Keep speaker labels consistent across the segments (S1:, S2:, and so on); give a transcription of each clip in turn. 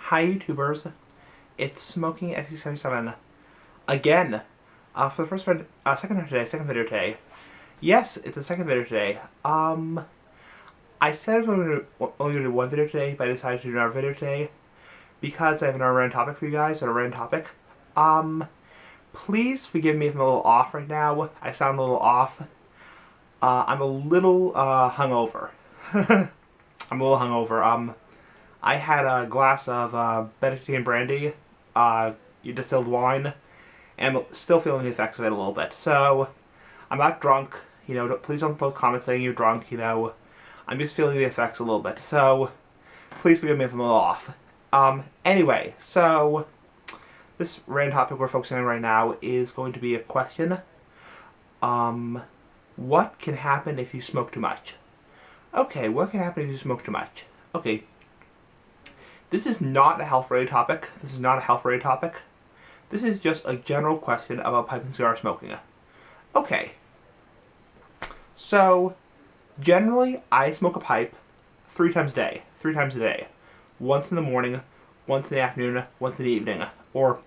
S1: Hi YouTubers, it's Smoking SC77 again for the second video today. Yes, it's the second video today. I said I was only going to do one video today, but I decided to do another video today because I have another random topic for you guys, or a random topic. Please forgive me if I'm a little off right now. I sound a little off. I'm a little hungover. I'm a little hungover. I had a glass of Benedictine brandy, distilled wine, and I'm still feeling the effects of it a little bit. So, I'm not drunk, please don't post comments saying you're drunk, I'm just feeling the effects a little bit. So, please forgive me if I'm a little off. Anyway, so, this random topic we're focusing on right now is going to be a question. What can happen if you smoke too much? Okay, what can happen if you smoke too much? Okay. This is not a health-related topic. This is just a general question about pipe and cigar smoking. Okay. So, generally, I smoke a pipe 3 times a day. 3 times a day. Once in the morning, once in the afternoon, once in the evening. Or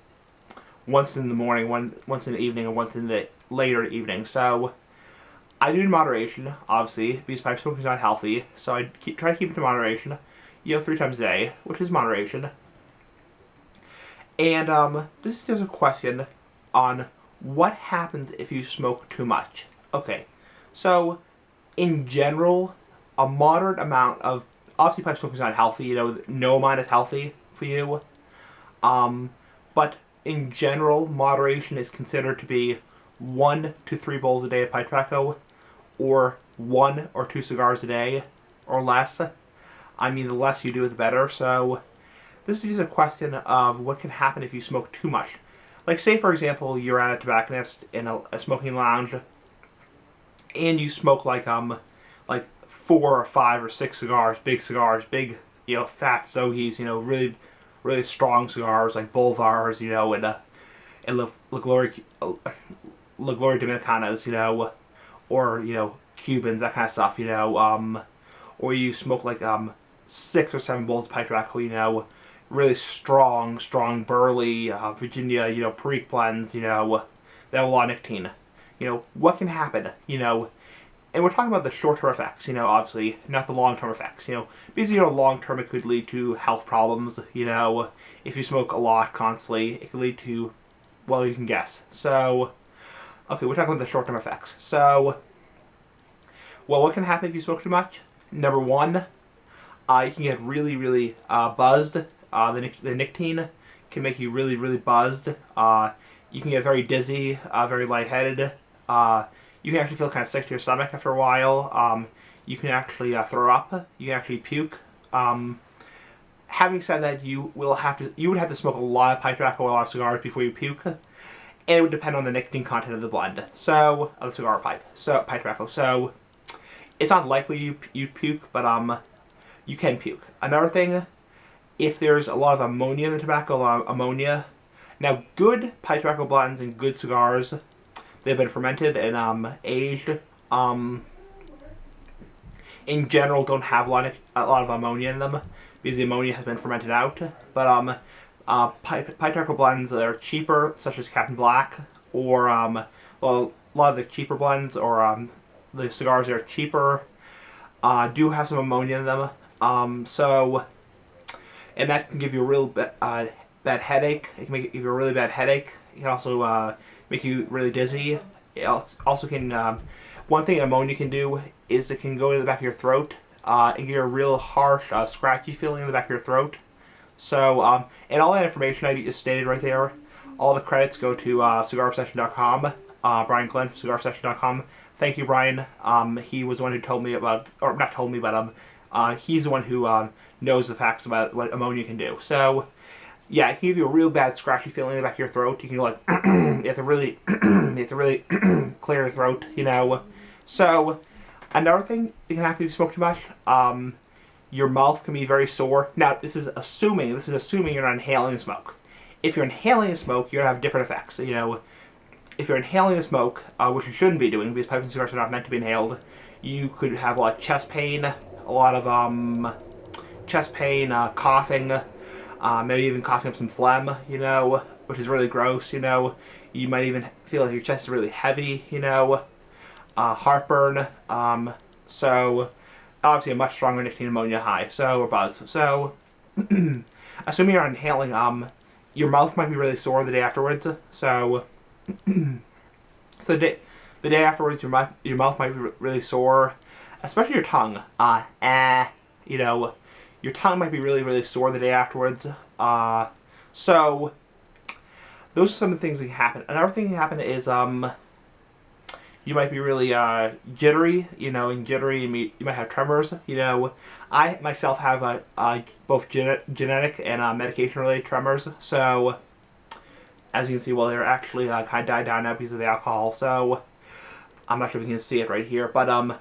S1: once in the morning, once in the evening, and once in the later evening. So, I do it in moderation, obviously, because pipe smoking is not healthy. So I try to keep it in moderation. 3 times a day, which is moderation. And this is just a question on what happens if you smoke too much. Okay, so in general, a moderate amount of, obviously pipe smoking is not healthy, no amount is healthy for you. But in general, moderation is considered to be 1 to 3 bowls a day of pipe tobacco, or 1 or 2 cigars a day, or less. I mean, the less you do, the better. So, this is just a question of what can happen if you smoke too much. Like, say, for example, you're at a tobacconist in a smoking lounge, and you smoke like 4 or 5 or 6 cigars, big, fat stogies, really, really strong cigars, like Bolivars, and La Gloria Dominicanas, or, Cubans, that kind of stuff, or you smoke like 6 or 7 bowls of pipe tobacco, really strong, burly Virginia, Perique blends, that have a lot of nicotine. What can happen, and we're talking about the short-term effects, obviously, not the long-term effects, because, long-term it could lead to health problems, if you smoke a lot constantly, it could lead to, well, you can guess. So, okay, we're talking about the short-term effects. So, well, what can happen if you smoke too much? Number 1, you can get really, really buzzed. The nicotine can make you really, really buzzed. You can get very dizzy, very lightheaded. You can actually feel kind of sick to your stomach after a while. You can actually throw up. You can actually puke. Having said that, you would have to smoke a lot of pipe tobacco, a lot of cigars before you puke. And it would depend on the nicotine content of the blend. So, of the cigar pipe. So, pipe tobacco. So, it's not likely you puke, but you can puke. Another thing, if there's a lot of ammonia in the tobacco, a lot of ammonia. Now, good pipe tobacco blends and good cigars, they've been fermented and aged. In general, don't have a lot of ammonia in them because the ammonia has been fermented out. But pipe tobacco blends that are cheaper, such as Captain Black, or well, a lot of the cheaper blends, or the cigars that are cheaper, do have some ammonia in them. And that can give you a real bad headache. It can give you a really bad headache. It can also make you really dizzy. It also can, one thing ammonia can do is it can go to the back of your throat and give you a real harsh, scratchy feeling in the back of your throat. So, and all that information I just stated right there, all the credits go to cigarobsession.com, Brian Glenn from cigarobsession.com. Thank you, Brian. He was the one who told me about, or not told me, but he's the one who knows the facts about what ammonia can do. So, yeah, it can give you a real bad scratchy feeling in the back of your throat. You can you have to really, clear your throat, So, another thing that can happen if you smoke too much, your mouth can be very sore. Now, this is assuming you're not inhaling the smoke. If you're inhaling the smoke, you're gonna have different effects. If you're inhaling the smoke, which you shouldn't be doing because pipes and cigars are not meant to be inhaled, you could have a lot of chest pain, coughing. maybe even coughing up some phlegm, you know, which is really gross, you know. You might even feel like your chest is really heavy, you know, heartburn. So obviously a much stronger nicotine pneumonia high, so, or buzz. So assuming you're inhaling, your mouth might be really sore the day afterwards. So so the day afterwards, your mouth might be really sore, especially your tongue. You know, your tongue might be really sore the day afterwards. So those are some of the things that can happen. Another thing that can happen is you might be really jittery. You know, and jittery, you might have tremors. You know, I myself have both genetic and medication related tremors. So as you can see, well, they're actually kind of died down now because of the alcohol. So I'm not sure if you can see it right here, but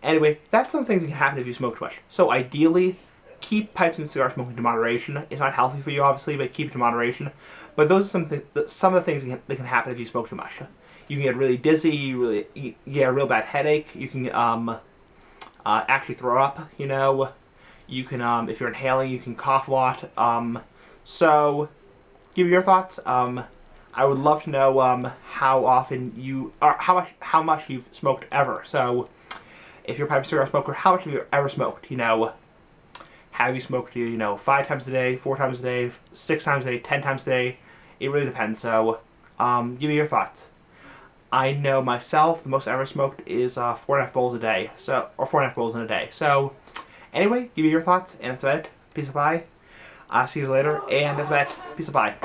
S1: anyway, that's some things that can happen if you smoke too much. So ideally, keep pipes and cigar smoking to moderation. It's not healthy for you, obviously, but keep it to moderation. But those are some of the things that can happen if you smoke too much. You can get really dizzy, you get a real bad headache. You can actually throw up. You know, you can if you're inhaling, you can cough a lot. So give me your thoughts. I would love to know how often you, or how much you've smoked ever. So if you're a pipe and cigar smoker, how much have you ever smoked? You know, have you smoked, you know, 5 times a day, 4 times a day, 6 times a day, 10 times a day? It really depends. So give me your thoughts. I know myself, the most I ever smoked is 4.5 bowls a day. So, or 4.5 bowls in a day. So anyway, give me your thoughts, and that's about it. Peace of bye. I'll see you later, and that's about it. Peace of bye.